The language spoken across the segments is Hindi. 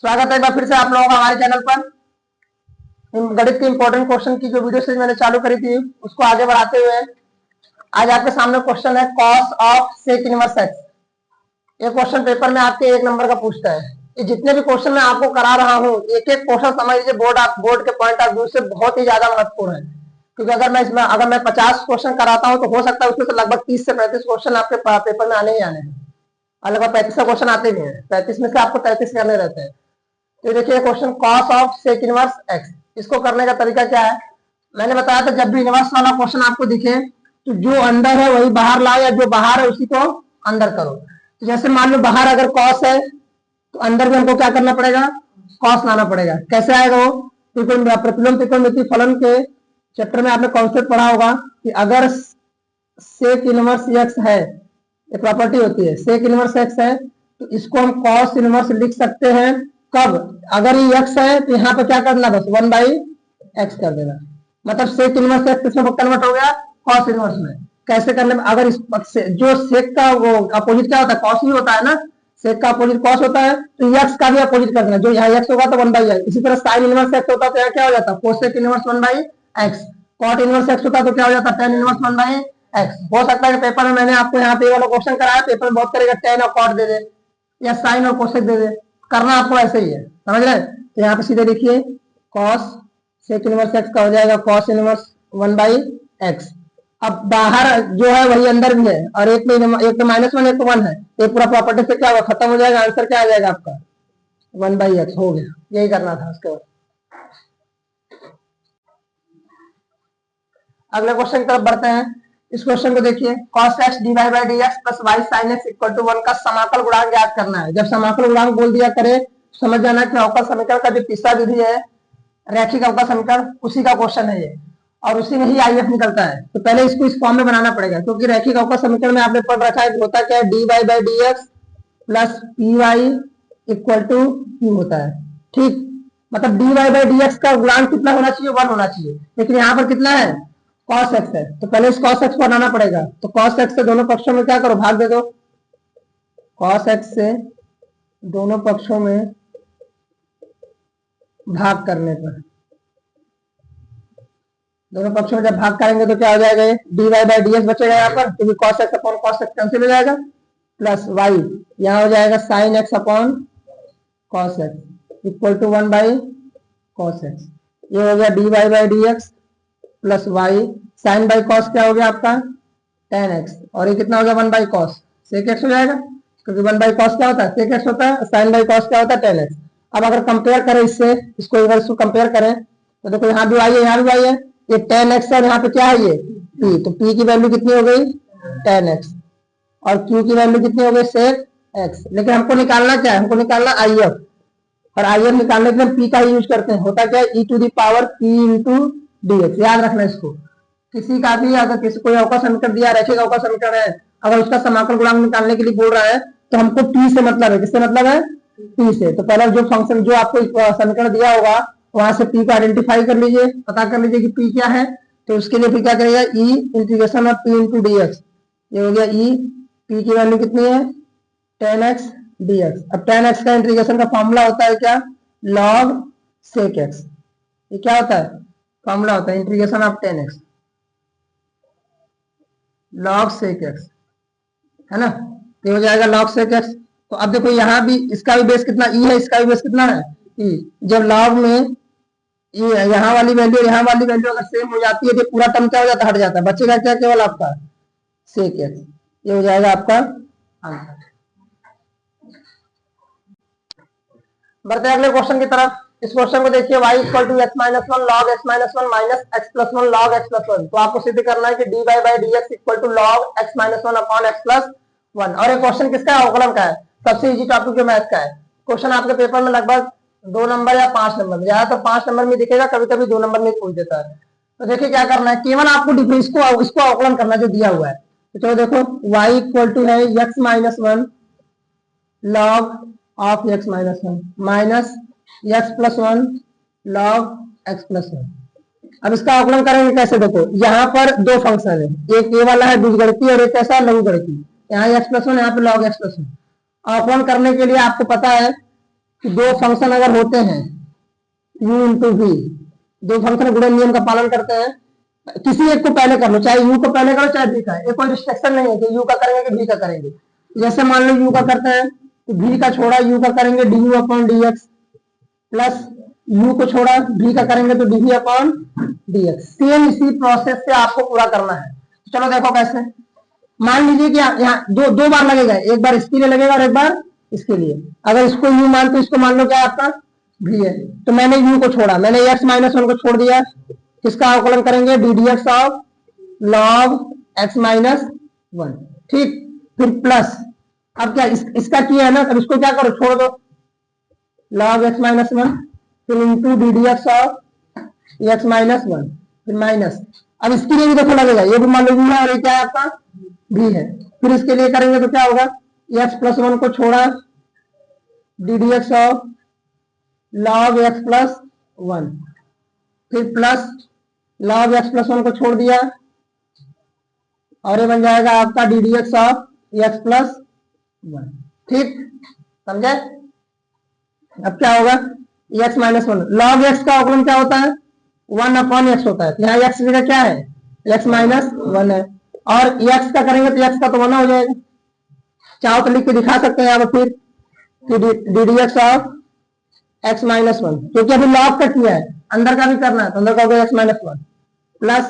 स्वागत है एक बार फिर से आप लोगों का हमारे चैनल पर। गणित के इंपॉर्टेंट क्वेश्चन की जो वीडियो सीरीज मैंने चालू करी थी उसको आगे बढ़ाते हुए आज आपके सामने क्वेश्चन है cos of sec inverse x. ये क्वेश्चन पेपर में आपके 1 नंबर का पूछता है। ये जितने भी क्वेश्चन मैं आपको करा रहा हूँ एक एक क्वेश्चन समझ लीजिए बोर्ड के पॉइंट ऑफ व्यू से बहुत ही ज्यादा महत्वपूर्ण है, क्योंकि अगर मैं 50 क्वेश्चन कराता हूँ तो हो सकता है उसमें से लगभग 30 से 35 क्वेश्चन आपके पेपर में आने ही आने हैं और लगभग 35 क्वेश्चन आते भी हैं। 35 में से आपको 33 करने रहते हैं। तो देखिए question cos of sec inverse x, इसको करने का तरीका क्या है। मैंने बताया था जब भी इनवर्स वाला क्वेश्चन आपको दिखे तो जो अंदर है वही बाहर लाओ या जो बाहर है उसी को अंदर करो। तो जैसे मान लो बाहर अगर कॉस है तो अंदर भी हमको क्या करना पड़ेगा, कॉस लाना पड़ेगा। कैसे आएगा वो, प्रतिलोम त्रिकोणमिति फलन के चैप्टर में आपने कॉन्सेप्ट पढ़ा होगा कि अगर सेक इनवर्स एक्स है, ये प्रॉपर्टी होती है, सेक इनवर्स एक्स है तो इसको हम कॉस इनवर्स लिख सकते हैं। कब, अगर ये एक्स है तो यहाँ पे क्या करना, बस 1/x कर देना, मतलब सेक इनवर्स एक्स किसमें कन्वर्ट हो गया, कॉस इनवर्स में। कैसे करने में, अगर इस जो सेक का वो अपोजिट क्या होता है, कॉस ही होता है ना, सेक का अपोजिट कॉस होता है, तो एक्स का भी अपोजिट कर देना, जो यहाँ एक्स होगा तो 1/x। इसी तरह साइन इनवर्स एक्स होता है तो यहाँ क्या हो जाता है, cosec inverse 1/x। Cot inverse x होता है तो क्या हो जाता है, टेन इनवर्स 1/x। हो सकता है कि पेपर में मैंने आपको यहाँ पे वाला क्वेश्चन कराया, पेपर में बहुत करेगा टेन और कॉट दे दे या साइन और कोसेक दे दे, करना आपको ऐसे ही है, समझ रहे। तो यहाँ पे सीधे लिखिए कॉस सेक इनवर्स एक्स का हो जाएगा कॉस इनवर्स 1/x। अब बाहर जो है वही अंदर भी है और एक में -1 एक में 1 है, तो पूरा प्रॉपर्टी से क्या होगा, खत्म हो जाएगा। आंसर क्या आ जाएगा आपका, 1/x हो गया। यही करना था। उसके बाद अगले क्वेश्चन की तरफ बढ़ते हैं। इस क्वेश्चन को देखिए, cos x dy/dx plus y sin x equal to 1 का समाकल गुणांक ज्ञात करना है। जब समाकल गुणांक बोल दिया करे समझ जाना कि अवकल समीकरण का जो तीसरा विधि है रैखिक अवकल समीकरण, उसी का क्वेश्चन है ये, और उसी में ही आईएफ निकलता है। तो पहले इसको इस फॉर्म में बनाना पड़ेगा, क्योंकि रैखिक अवकल समीकरण में आपने पढ़ रखा है होता क्या है, dy/dx plus py equal to q होता है। ठीक, मतलब dy/dx का गुणांक कितना होना चाहिए, 1 होना चाहिए, लेकिन यहाँ पर कितना है, cos x है, तो पहले इस cos x को बनाना पड़ेगा। तो cos x से दोनों पक्षों में क्या करो, भाग दे दो। cos x से दोनों पक्षों में भाग करने पर, दोनों पक्षों में जब भाग करेंगे तो क्या हो जाएगा, ये dy/dx बचेगा यहाँ पर, क्योंकि cos x upon cos x cancel हो जाएगा, प्लस y यहाँ हो जाएगा sin x upon cos x equal to 1/cos x। ये हो गया dy/dx plus y sine by cos क्या हो गया आपका, tan x, और ये कितना हो गया 1/cos sec x हो जाएगा, क्योंकि 1/cos क्या होता है, sec x होता है, साइन बाई कॉस क्या होता है, tan x। अब अगर कंपेयर करें इससे, इसको एक बार इसको कंपेयर करें तो देखो यहाँ भी y है यहाँ भी y है, ये tan x है, यहाँ पे क्या है ये p, तो p की वैल्यू कितनी हो गई, tan x, और q की वैल्यू कितनी हो गई, sec x। लेकिन हमको निकालना क्या है, हमको निकालना IF, और IF निकालने के लिए p का ही यूज करते हैं। होता क्या है, e to the power p into dx, याद रखना इसको। किसी का भी अगर किसी कोई अवकल समीकरण दिया, रैखिक अवकल समीकरण है, अगर उसका समाकल गुणांक निकालने के लिए बोल रहा है तो हमको p से मतलब है, किससे मतलब है, p से। तो पहले जो फंक्शन जो आपको समीकरण दिया होगा वहां से p को आइडेंटिफाई कर लीजिए, पता कर लीजिए कि p क्या है। तो उसके लिए फिर क्या करेगा, e integration of p into dx, ये हो गया e, p की वैल्यू कितनी है, tan x dx। अब tan x का इंटीग्रेशन का फॉर्मूला होता है क्या, log sec x। ये क्या होता है, फॉर्मूला होता है integration of tan x log sec x, है ना। ये हो जाएगा log sec x। तो अब देखो यहाँ भी इसका भी बेस कितना e है, इसका भी बेस कितना है e। जब log में ये यहाँ वाली वैल्यू यहाँ वाली वैल्यू अगर सेम हो जाती है तो पूरा टर्म क्या हो जाता है, हट जाता है, बचेगा क्या, केवल आपका sec x। ये हो जाएगा आपका आंसर। बढ़ते हैं अगले क्वेश्चन की तरफ। इस क्वेश्चन को देखिए, y equal to x minus 1 log x minus 1 minus x plus 1 log x plus 1। तो आपको सिद्ध करना है कि dy/dx equal to log x minus 1 upon x plus 1। और ये क्वेश्चन किसका है, अवकलन का है, सबसे इजी टॉपिक जो मैथ का है। क्वेश्चन आपके पेपर में लगभग 2 नंबर या 5 नंबर में, ज्यादातर तो 5 नंबर में दिखेगा, कभी कभी 2 नंबर में पूछ देता है। तो देखिए क्या करना है, केवल आपको डिफरेंस को इसको अवकलन करना जो दिया हुआ है। तो चलो देखो, y इक्वल टू है x minus 1 log of x minus 1 minus x plus 1 log x plus 1। अब इसका अवकलन करेंगे कैसे, देखो यहाँ पर दो फंक्शन है, एक ये वाला है बीजगणितीय और एक कैसा लघुगणितीय, यहाँ x प्लस 1 यहाँ पे log x प्लस 1। अवकलन करने के लिए आपको पता है कि दो फंक्शन अगर होते हैं u इंटू वी, दो फंक्शन गुणन नियम का पालन करते हैं, किसी एक को पहले कर लो, चाहे u को पहले करो चाहे v का, ये कोई रिस्ट्रिक्शन नहीं है कि u का करेंगे कि v का करेंगे। जैसे मान लो u का करते हैं तो v का छोड़ा u का करेंगे du upon dx, plus u को छोड़ा v का करेंगे तो dv अपॉन dx। सेम इसी प्रोसेस से आपको पूरा करना है। चलो देखो कैसे। मान लीजिए कि यहाँ दो बार लगेगा, एक बार इसके लिए लगेगा और एक बार इसके लिए। अगर इसको u मान तो इसको मान लो क्या आपका v है, तो मैंने u को छोड़ा, मैंने x माइनस 1 को छोड़ दिया, किसका अवकलन करेंगे D D x of log x minus 1, ठीक। फिर प्लस, अब क्या इसका किया है ना, अब इसको क्या करो छोड़ दो, लॉग x माइनस 1, फिर into D D x of x minus 1, फिर माइनस। अब इसके लिए भी देखो लगेगा, ये भी मान लो है और ये क्या है आपका v है। फिर इसके लिए करेंगे तो क्या होगा, x प्लस 1 को छोड़ा D D x of log x plus 1, फिर प्लस लॉग x प्लस 1 को छोड़ दिया और ये बन जाएगा आपका D D x of x plus 1, ठीक, समझे। अब क्या होगा x माइनस 1, लॉग x का अवकलन क्या होता है 1 अपॉन x होता है, यहाँ x जगह क्या है x माइनस 1 है, और x का करेंगे तो x का तो 1 हो जाएगा। चाहो तो लिख के दिखा सकते हैं यहाँ पर, फिर D D x of x minus 1, क्योंकि अभी लॉग का किया है, अंदर का भी करना है तो अंदर का होगा x minus 1 plus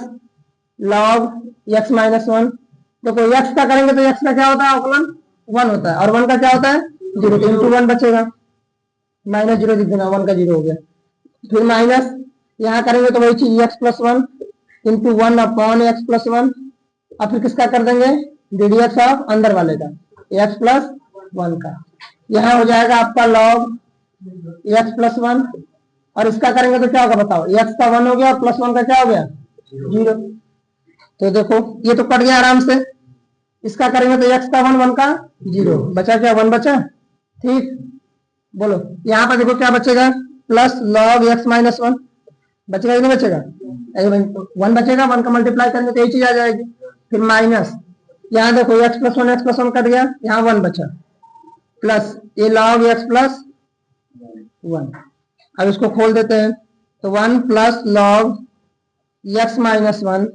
log x minus 1। देखो x का करेंगे तो x का क्या होता है अवकलन 1 होता है, और 1 का क्या होता है 0, तो इंटू 1 बचेगा, माइनस 0 लिख देना, 1 का 0 हो गया। फिर माइनस यहाँ करेंगे तो वही चीज x plus 1 into 1 upon x plus 1, अब फिर किसका कर देंगे डी डी एक्स ऑफ अंदर वाले का x प्लस 1 का, यहाँ हो जाएगा आपका लॉग x प्लस 1, और इसका करेंगे तो क्या होगा बताओ, x का 1 हो गया और प्लस 1 का क्या हो गया 0। तो देखो ये तो कट गया आराम से, इसका करेंगे तो x का 1 1 का 0 बचा, क्या 1 बचा, ठीक। बोलो यहाँ पर देखो क्या बचेगा, प्लस लॉग x माइनस 1 बचेगा कि नहीं बचेगा, 1 बचेगा, 1 का मल्टीप्लाई करेंगे तो यही चीज आ जाएगी। फिर माइनस यहाँ देखो x प्लस 1 कट गया, यहाँ 1 बचा, प्लस ये लॉग x प्लस 1। अब इसको खोल देते हैं तो 1 प्लस लॉग x माइनस 1,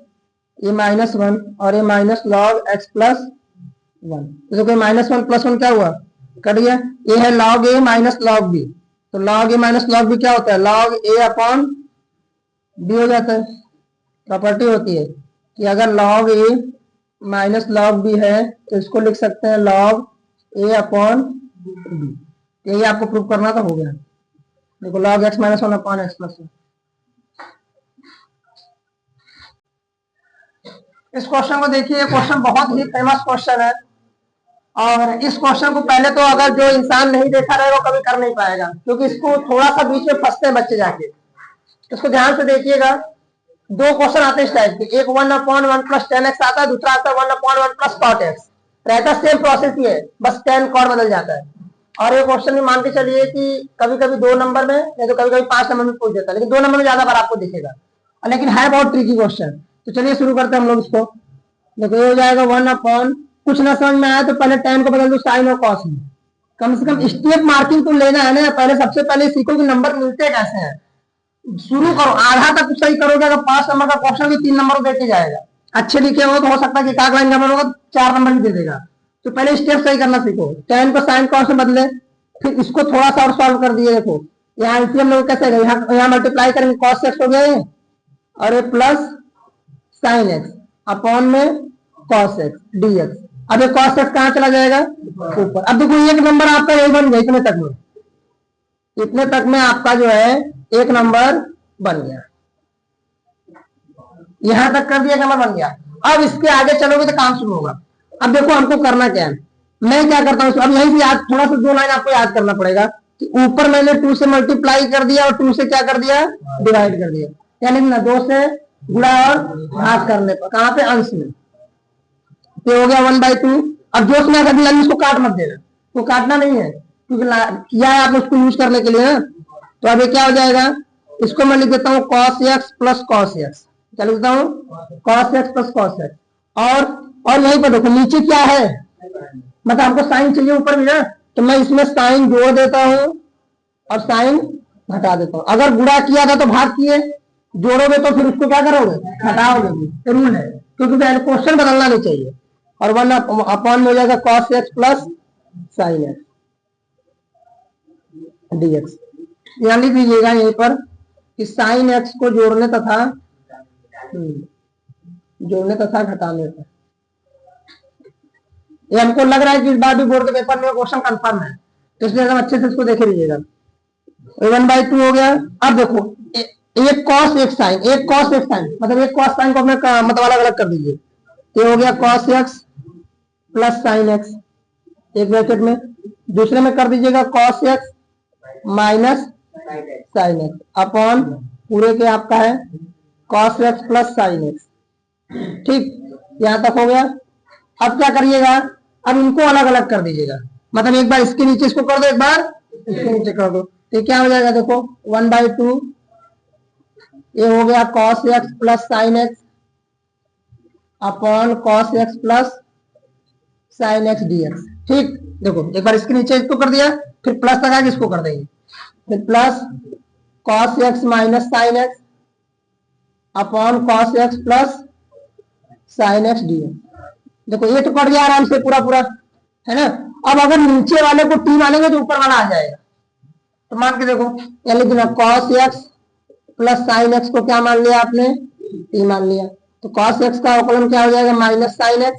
ये माइनस 1 और ये माइनस लॉग x प्लस 1, तो देखो माइनस 1 प्लस 1 क्या हुआ कट गया, ये है log a minus log b, तो log a minus log b क्या होता है लॉग a अपॉन b हो जाता है। प्रॉपर्टी होती है कि अगर log a minus log b है तो इसको लिख सकते हैं लॉग a अपॉन b, यही आपको प्रूव करना तो हो गया। देखो log x minus 1 upon x plus 1। इस क्वेश्चन को देखिए, क्वेश्चन बहुत ही फेमस क्वेश्चन है, और इस क्वेश्चन को पहले तो अगर जो इंसान नहीं देखा रहेगा कभी कर नहीं पाएगा, क्योंकि इसको थोड़ा सा बीच में फंसते हैं बच्चे जाके। इसको ध्यान से देखिएगा, दो क्वेश्चन आते हैं इस टाइप के, एक 1 अपॉन 1 प्लस 10x आता है, दूसरा आता है 1 अपॉन 1 प्लस cot x, रहता सेम प्रोसेस ही है, बस 10 cot बदल जाता है। और ये क्वेश्चन भी मान के चलिए कि कभी कभी 2 नंबर में या तो कभी कभी 5 नंबर में पूछ देता है, लेकिन 2 नंबर में ज्यादा बार आपको दिखेगा, लेकिन है बहुत ट्रिकी क्वेश्चन। तो चलिए शुरू करते हैं हम लोग इसको। देखो ये हो जाएगा 1 अपॉन, कुछ ना समझ में आया तो पहले tan को बदल दो साइन और कॉस में, कम से कम स्टेप मार्किंग तो लेना है ना, पहले सबसे पहले सीखो कि नंबर मिलते कैसे हैं। शुरू करो, आधा तक सही करोगे, अगर 5 नंबर का क्वेश्चन भी 3 नंबर देके जाएगा, अच्छे लिखे हो तो हो सकता है कि एक आध लाइन नंबर होगा 4 नंबर भी दे देगा। तो पहले स्टेप सही करना सीखो, tan को साइन कॉस में बदले, फिर इसको थोड़ा सा और सॉल्व कर दिए। देखो यहाँ एलसीएम लोग कैसे गए, यहाँ मल्टीप्लाई करेंगे cos x हो गया और ये प्लस साइन x अपॉन में cos x dx। अब ये cos x कहाँ चला जाएगा ऊपर। अब देखो एक नंबर आपका यही बन गया, इतने तक में, इतने तक में आपका जो है एक नंबर बन गया, यहां तक कर दिया, नंबर बन गया। अब इसके आगे चलोगे तो काम शुरू होगा। अब देखो हमको करना क्या है, मैं क्या करता हूँ, अब यहीं से याद, थोड़ा सा 2 लाइन आपको याद करना पड़ेगा कि ऊपर मैंने 2 से मल्टीप्लाई कर दिया और 2 से क्या कर दिया डिवाइड कर दिया, यानी ना 2 से गुणा और भाग करने पर, कहाँ पे अंश में, ये हो गया 1/2। अब जो उसमें कर दिया इसको काट मत देना, तो काटना नहीं है क्योंकि किया है आपने उसको यूज करने के लिए ना। तो अब ये क्या हो जाएगा, इसको मैं लिख देता हूँ cos x plus cos x, क्या लिखता हूँ cos x plus cos x। और यहीं पर देखो नीचे क्या है, मतलब हमको साइन चाहिए ऊपर भी ना, तो मैं इसमें साइन जोड़ देता हूँ और साइन घटा देता हूँ। अगर गुणा किया था तो भाग किए, जोड़ोगे तो फिर उसको क्या करोगे, घटाओगे, रूल है, क्योंकि क्वेश्चन बदलना नहीं चाहिए। और 1 अपॉन में हो जाएगा cos x plus sine x dx। यहाँ लिख लीजिएगा यहीं पर कि साइन x को जोड़ने तथा घटाने पर। ये हमको लग रहा है कि इस बार भी बोर्ड के पेपर में क्वेश्चन कंफर्म है, तो इसलिए हम अच्छे से इसको देख लीजिएगा। 1/2 हो गया। अब देखो एक cos एक साइन, मतलब एक cos साइन को अपने मतलब अलग अलग कर दीजिए। ये हो गया cos x plus sine x एक ब्रैकेट में, दूसरे में कर दीजिएगा cos x minus sine x upon पूरे के आपका है cos x plus sine x। ठीक, यहां तक हो गया। अब क्या करिएगा, अब इनको अलग अलग कर दीजिएगा, मतलब एक बार इसके नीचे इसको कर दो, एक बार इसके नीचे कर दो, तो क्या हो जाएगा, देखो 1/2 ये हो गया cos x plus sine x upon cos x plus sine x dx। ठीक, देखो एक बार इसके नीचे इसको कर दिया, फिर प्लस लगा के इसको कर देंगे, फिर plus cos x minus sine x upon cos x plus sine x dx। देखो ये तो कट गया आराम से पूरा पूरा, है ना। अब अगर नीचे वाले को t मानेंगे तो ऊपर वाला आ जाएगा, तो मान के देखो यहाँ लिख देना cos x plus sine x को क्या मान लिया आपने, t मान लिया, तो cos x का अवकलन क्या हो जाएगा, माइनस साइन x,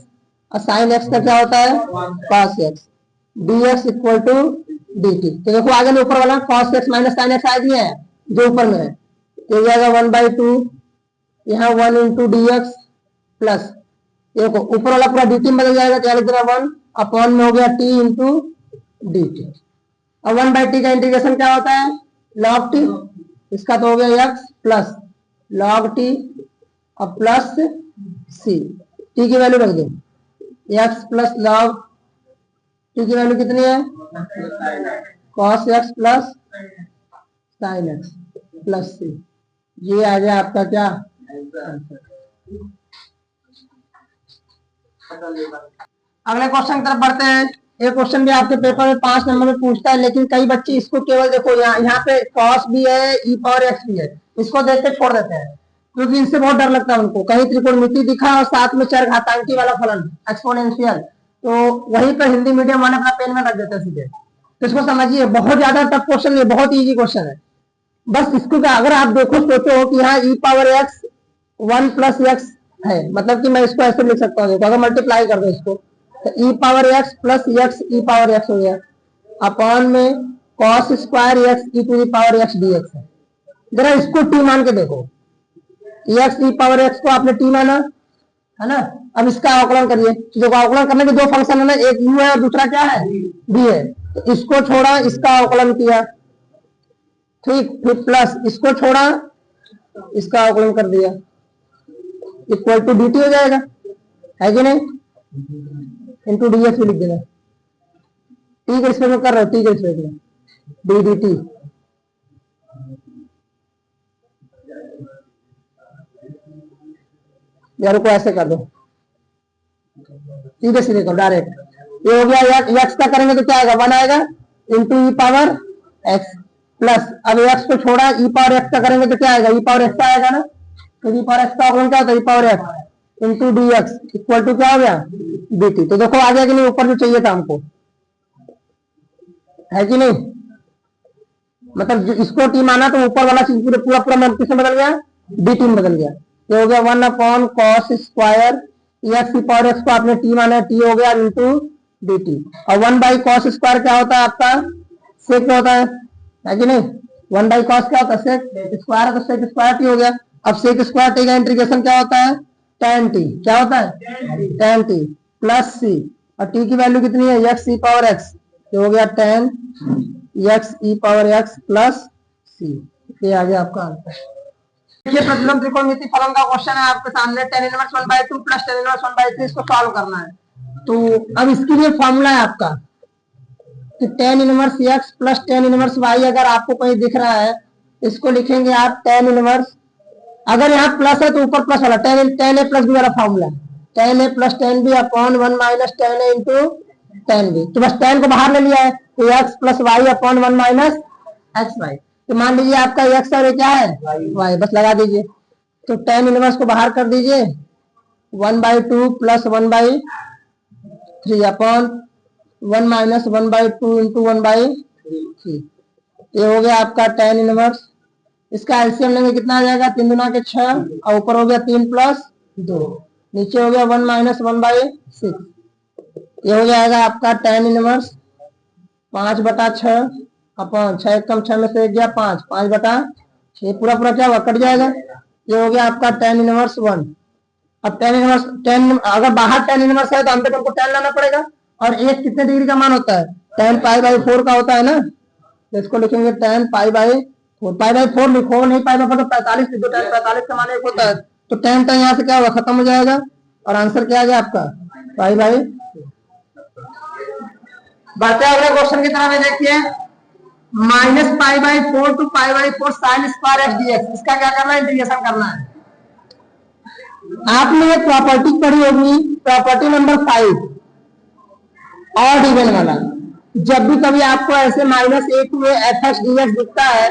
और साइन x का क्या होता है cos x dx equal to dt। तो देखो आगे में ऊपर वाला cos x minus sine x आ गया है जो ऊपर में है, तो हो जाएगा 1/2 यहाँ 1 इंटू dx प्लस देखो ऊपर वाला पूरा dt में बदल जाएगा, तो लिख देना 1 अपॉन में हो गया t इंटू dt। और 1/t का इंटीग्रेशन क्या होता है, log t, इसका तो हो गया x प्लस log t और प्लस c, t की वैल्यू रख दो, x प्लस log t की वैल्यू कितनी है, cos x plus sine x plus c। ये आ गया आपका क्या, अगले क्वेश्चन की तरफ बढ़ते हैं। ये क्वेश्चन भी आपके पेपर में 5 नंबर में पूछता है, लेकिन कई बच्चे इसको केवल देखो यहाँ पे cos भी है, e पावर x भी है, इसको देख के छोड़ देते हैं, क्योंकि इनसे बहुत डर लगता है उनको। कहीं त्रिकोणमिति दिखा और साथ में चरघातांकी वाला फलन एक्सपोनेंशियल, तो वहीं पर हिंदी मीडियम वाले अपना पेन में रख देते हैं सीधे। तो इसको समझिए, बहुत ज्यादा टफ क्वेश्चन है, बहुत ईजी क्वेश्चन है। बस इसको अगर आप देखो सोचो कि यहाँ e power x 1 plus x है, मतलब कि मैं इसको ऐसे लिख सकता हूँ, अगर मल्टीप्लाई कर दो इसको तो e power x plus x e power x हो गया, अपॉन में cos square x e to the power x dx है। जरा इसको t मान के देखो, x e पावर x को आपने t माना है ना। अब इसका अवकलन करिए, देखो अवकलन करने के दो फंक्शन है ना, एक u है और दूसरा क्या है, b है, तो इसको छोड़ा इसका अवकलन किया, ठीक, फिर प्लस इसको छोड़ा इसका अवकलन कर दिया, इक्वल टू dt हो जाएगा, है कि नहीं, इंटू dx भी लिख देना, t के रिस्पेक्ट में कर रहे हो, t के रिस्पेक्ट में d dt, यार को ऐसे कर दो, सीधे सीधे करो डायरेक्ट। ये हो गया x का करेंगे तो क्या आएगा, 1 आएगा इंटू ई पावर x प्लस, अब x को छोड़ा e पावर x का करेंगे तो क्या आएगा, e पावर x आएगा ना, तो e पावर x का अवकलन क्या होता है, e power x into dx equal to क्या हो गया dt। तो देखो आ गया कि नहीं, ऊपर जो चाहिए था हमको, है कि नहीं, मतलब इसको t माना तो ऊपर वाला चीज पूरा पूरा किसमें बदल गया, dt में बदल गया। ये हो गया 1 अपॉन cos स्क्वायर x की पावर x को आपने t माना, t हो गया इंटू dt, और 1/cos स्क्वायर क्या होता है आपका, सेक होता है कि नहीं, 1/cos क्या होता है, सेक स्क्वायर, तो सेक स्क्वायर t हो गया। अब सेक स्क्वायर t का इंटीग्रेशन क्या होता है, tan t, क्या होता है tan t प्लस c, और t की वैल्यू कितनी है, x e पावर x, ये हो गया tan x e power x plus c। ये आ गया आपका आंसर। देखिए प्रतिलोम त्रिकोणमिति फलन का क्वेश्चन है आपके सामने, tan inverse 1/2 plus tan inverse 1/3 इसको सॉल्व करना है। तो अब इसके लिए फॉर्मूला है आपका कि tan inverse x plus tan inverse y, अगर आपको कहीं दिख रहा है इसको लिखेंगे आप tan इनवर्स, अगर यहाँ प्लस है तो ऊपर प्लस वाला tan a प्लस b वाला formula, tan a plus tan b upon 1 minus tan a into tan b, तो बस tan को बाहर ले लिया है, तो x plus y upon 1 minus x y. तो मान लीजिए आपका एक्स और ये क्या है वाई, बस लगा दीजिए। तो tan इनवर्स को बाहर कर दीजिए, 1/2 प्लस 1/3 अपॉन 1 माइनस 1/2 इंटू 1/3। ये हो गया आपका tan इनवर्स। इसका एलसीएम लेंगे कितना आ जाएगा, 3 दूना के 6 और ऊपर हो गया 3 प्लस 2, नीचे हो गया 1 माइनस 1/6। ये हो जाएगा आपका tan इनवर्स 5/6 अपॉन 6 कम 6 में से 1 गया 5, 5/6 पूरा पूरा क्या हुआ, कट जाएगा। ये हो गया आपका tan इनवर्स 1। अब tan इनवर्स अगर बाहर tan इनवर्स है तो हम तक हमको tan लाना पड़ेगा। और एक कितने डिग्री का मान होता है, tan π/4 का होता है ना। तो इसको लिखेंगे tan π/4, π/4 लिखो, नहीं π/4 तो 45 लिखो, tan 45 का मान 1 होता है। तो tan यहाँ से क्या होगा, खत्म हो जाएगा और आंसर क्या आ गया आपका π/4। बढ़ते अगले क्वेश्चन की तरफ देखिए, minus π/4 to π/4 sine square x dx। इसका क्या करना है, इंटीग्रेशन करना है। आपने एक प्रॉपर्टी पढ़ी होगी, प्रॉपर्टी नंबर 5, ऑड इवन वाला। जब भी कभी आपको ऐसे -a to a fx dx दिखता है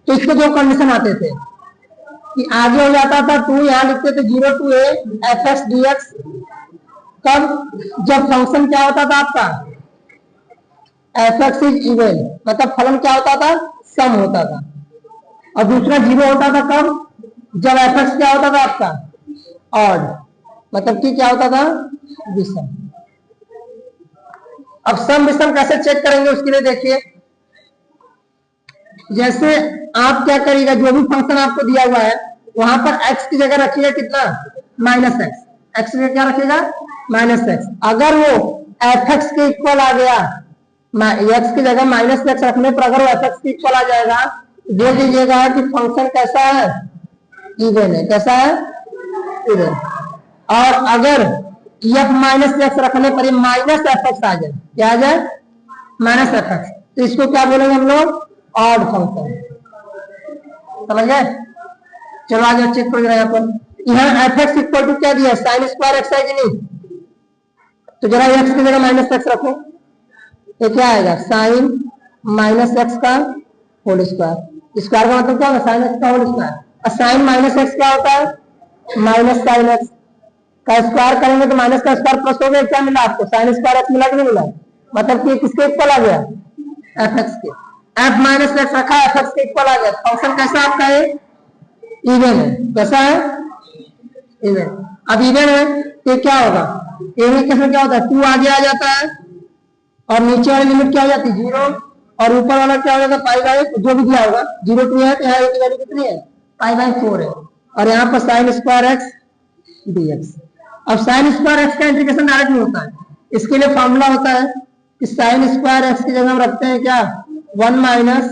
तो इसके दो कंडीशन आते थे कि आगे हो जाता था 2, यहां लिखते थे 0 टू a fx dx। कब, जब फंक्शन क्या होता था आपका fx इज इवन, मतलब फलन क्या होता था, सम होता था। और दूसरा 0 होता था कब, जब fx क्या होता था आपका ऑड, मतलब कि क्या होता था, विषम। अब सम विषम कैसे चेक करेंगे, उसके लिए देखिए, जैसे आप क्या करिएगा, जो भी फंक्शन आपको दिया हुआ है वहां पर x की जगह रखिएगा कितना, -x। x की जगह क्या रखिएगा, -x। अगर वो fx के इक्वल आ गया, x की जगह -x रखने पर अगर वो fx के इक्वल आ जाएगा, दे दीजिएगा कि फंक्शन कैसा है, इवन है। कैसा है, इवन। और अगर f रखने पर -fx आ जाए, क्या आ जाए, -fx, तो इसको क्या बोलेंगे हम लोग, ऑड फंक्शन। समझ गए। चलो आगे चेक करो यहाँ पर, यहाँ fx इक्वल टू क्या दिया, साइन स्क्वायर एक्स है कि नहीं। तो जरा x की जगह -x रखो, तो क्या आएगा, साइन -x का होल स्क्वायर। स्क्वायर का मतलब क्या होगा, साइन x का होल स्क्वायर। और साइन -x क्या होता है, -sin x का स्क्वायर करेंगे तो माइनस का स्क्वायर प्लस हो गया, क्या मिला आपको, साइन स्क्वायर एक्स मिला कि नहीं मिला। मतलब कि किसके इक्वल आ गया, fx के। f-x रखा, fx के इक्वल आ गया। फंक्शन कैसा आपका है, इवन है। कैसा है, इवन। अब इवन है तो क्या होगा, इवन केस में क्या होता है, 2 आगे आ जाता है और नीचे वाली लिमिट क्या हो जाती है, 0, और ऊपर वाला क्या हो जाता है, π/, जो भी दिया होगा 0 टू है, तो यहाँ की वैल्यू कितनी है, π/4 है। और यहाँ पर साइन स्क्वायर एक्स dx। अब साइन स्क्वायर एक्स का इंटीग्रेशन डायरेक्ट नहीं होता है, इसके लिए फॉर्मूला होता है कि साइन स्क्वायर एक्स की जगह हम रखते हैं क्या, 1 माइनस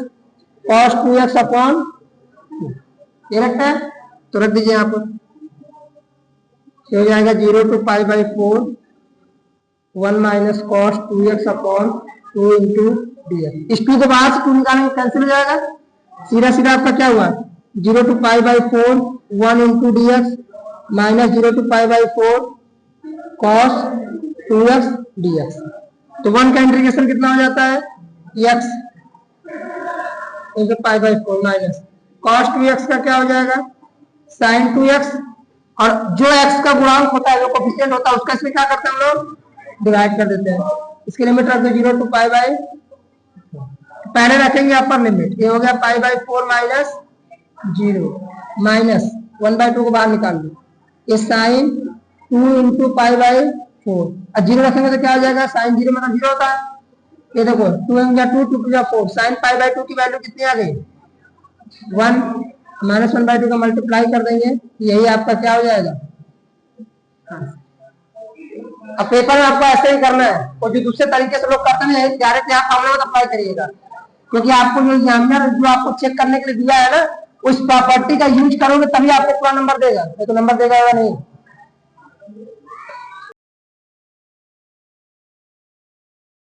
cos 2x अपॉन, ये रखता है तो रख दीजिए यहाँ पर, हो जाएगा 0 to π/4 1 minus cos 2x upon 2 into dx। इस 2 को बाहर से 2 निकालेंगे, कैंसिल हो जाएगा, सीधा सीधा आपका क्या हुआ, 0 to π/4 1 into dx minus 0 to π/4 cos 2x dx। तो 1 का इंटीग्रेशन कितना हो जाता है, x into π/4 minus cos 2x का क्या हो जाएगा, sin 2x। और जो x का गुणांक होता है, जो कोफिशिएंट होता है, उसका इसमें क्या करते हैं हम लोग, डिवाइड कर देते हैं। इसकी लिमिट रख दो 0 टू π/4, पहले रखेंगे अपर लिमिट, ये हो गया π/4 माइनस 0 माइनस 1/2 को बाहर निकाल दो, ये साइन 2 इंटू π/4, और 0 रखेंगे तो क्या हो जाएगा, साइन 0 मतलब 0 होता है। ये देखो 2 2 2 4, साइन π/2 की वैल्यू कितनी आ गई, 1, माइनस 1/2 का मल्टीप्लाई कर देंगे, यही आपका क्या हो जाएगा। अब पेपर में आपको ऐसे ही करना है, और जो दूसरे तरीके से लोग करते हैं डायरेक्ट यहाँ फॉर्मूला में अप्लाई करिएगा, क्योंकि आपको जो एग्जामिनर जो आपको चेक करने के लिए दिया है ना, उस प्रॉपर्टी का यूज करोगे तभी आपको पूरा नंबर देगा, नहीं तो नंबर देगा या नहीं।